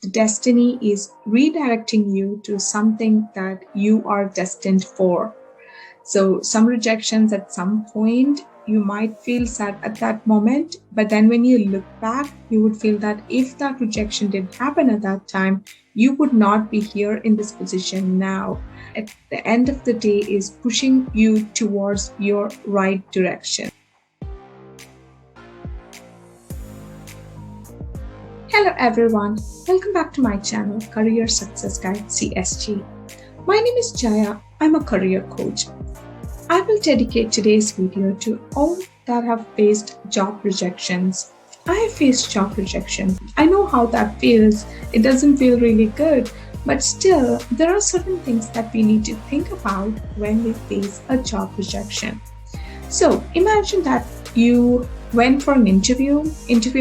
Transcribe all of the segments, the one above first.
The destiny is redirecting you to something that you are destined for. So some rejections at some point, you might feel sad at that moment, but then when you look back, you would feel that if that rejection didn't happen at that time, you would not be here in this position now. At the end of the day is pushing you towards your right direction. Hello everyone, welcome back to my channel Career Success Guide CSG. My name is Jaya, I'm a career coach. I will dedicate today's video to all that have faced job rejections. I have faced job rejection. I know how that feels. It doesn't feel really good, but still, there are certain things that we need to think about when we face a job rejection. So imagine that you went for an interview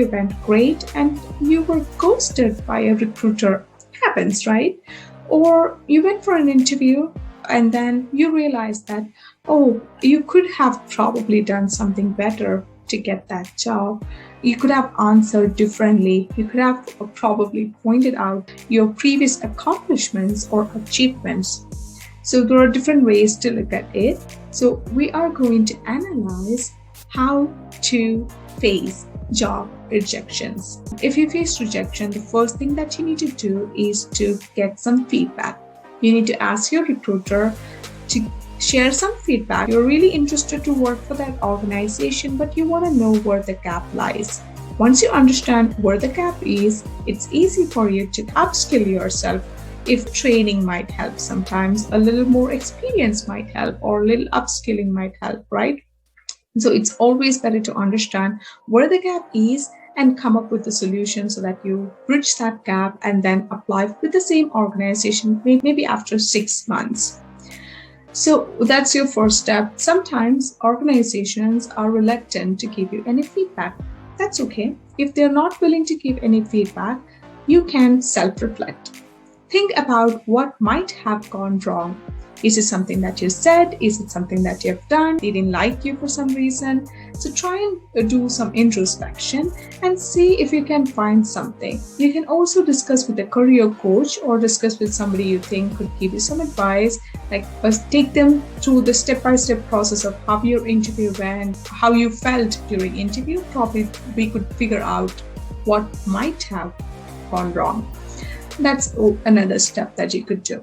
went great, and you were ghosted by a recruiter. Happens, right? Or you went for an interview and then you realize that, oh, you could have probably done something better to get that job. You could have answered differently. You could have probably pointed out your previous accomplishments or achievements. So there are different ways to look at it. So we are going to analyze how to face job rejections. If you face rejection, the first thing that you need to do is to get some feedback. You need to ask your recruiter to share some feedback. You're really interested to work for that organization, but you want to know where the gap lies. Once you understand where the gap is, it's easy for you to upskill yourself. If training might help, sometimes a little more experience might help, or a little upskilling might help, right? So it's always better to understand where the gap is and come up with a solution so that you bridge that gap and then apply with the same organization maybe after 6 months. So that's your first step. Sometimes organizations are reluctant to give you any feedback. That's okay. If they're not willing to give any feedback, you can self-reflect. Think about what might have gone wrong. Is it something that you said? Is it something that you have done? They didn't like you for some reason. So try and do some introspection and see if you can find something. You can also discuss with a career coach or discuss with somebody you think could give you some advice, like take them through the step-by-step process of how your interview went, how you felt during interview. Probably we could figure out what might have gone wrong. That's another step that you could do.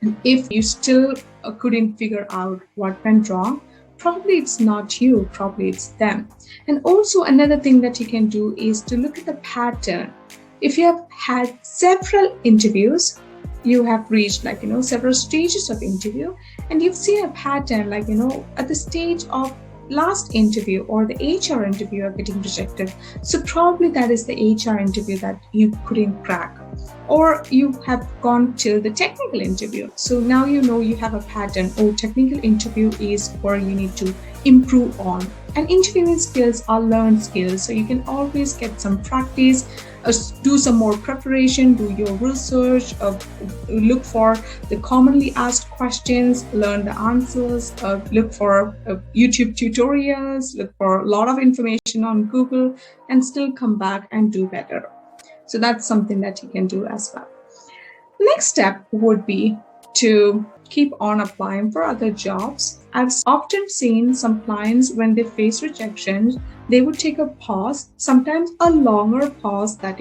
And if you still couldn't figure out what went wrong, probably it's not you, probably it's them. And also another thing that you can do is to look at the pattern. If you have had several interviews, you have reached several stages of interview, and you've seen a pattern at the stage of last interview or the HR interview are getting rejected. So probably that is the HR interview that you couldn't crack. Or you have gone till the technical interview. So now you know you have a pattern. Oh, technical interview is where you need to improve on. And interviewing skills are learned skills. So you can always get some practice, do some more preparation, do your research, look for the commonly asked questions, learn the answers, look for YouTube tutorials, look for a lot of information on Google, and still come back and do better. So that's something that you can do as well. Next step would be to keep on applying for other jobs. I've often seen some clients, when they face rejection, they would take a pause, sometimes a longer pause that,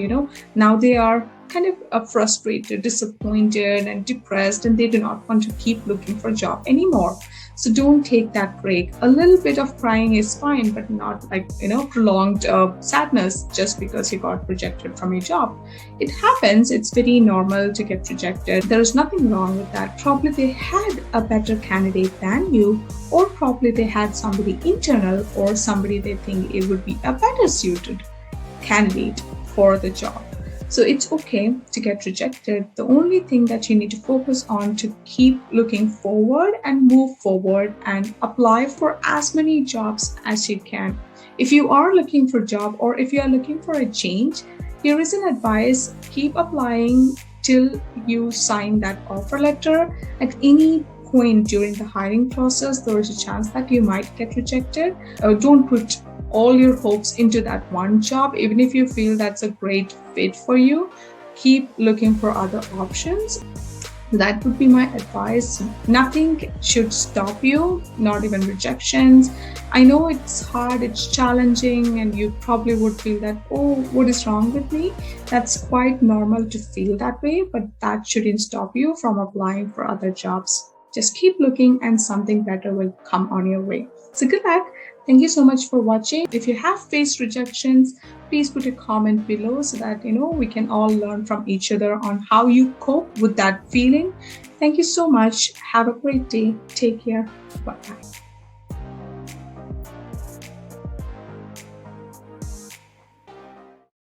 now they are kind of frustrated, disappointed, and depressed, and they do not want to keep looking for a job anymore. So don't take that break. A little bit of crying is fine, but not prolonged sadness just because you got rejected from your job. It happens. It's very normal to get rejected. There is nothing wrong with that. Probably they had a better candidate than you, or probably they had somebody internal or somebody they think it would be a better suited candidate for the job. So it's okay to get rejected. The only thing that you need to focus on to keep looking forward and move forward and apply for as many jobs as you can. If you are looking for a job or if you are looking for a change, here is an advice: keep applying till you sign that offer letter. At any point during the hiring process, there is a chance that you might get rejected. Don't put all your hopes into that one job. Even if you feel that's a great fit for you, keep looking for other options. That would be my advice. Nothing should stop you, not even rejections. I know it's hard, it's challenging, and you probably would feel that, oh, what is wrong with me? That's quite normal to feel that way, but that shouldn't stop you from applying for other jobs. Just keep looking, and something better will come on your way. So, good luck. Thank you so much for watching. If you have faced rejections, please put a comment below so that we can all learn from each other on how you cope with that feeling. Thank you so much. Have a great day. Take care. Bye.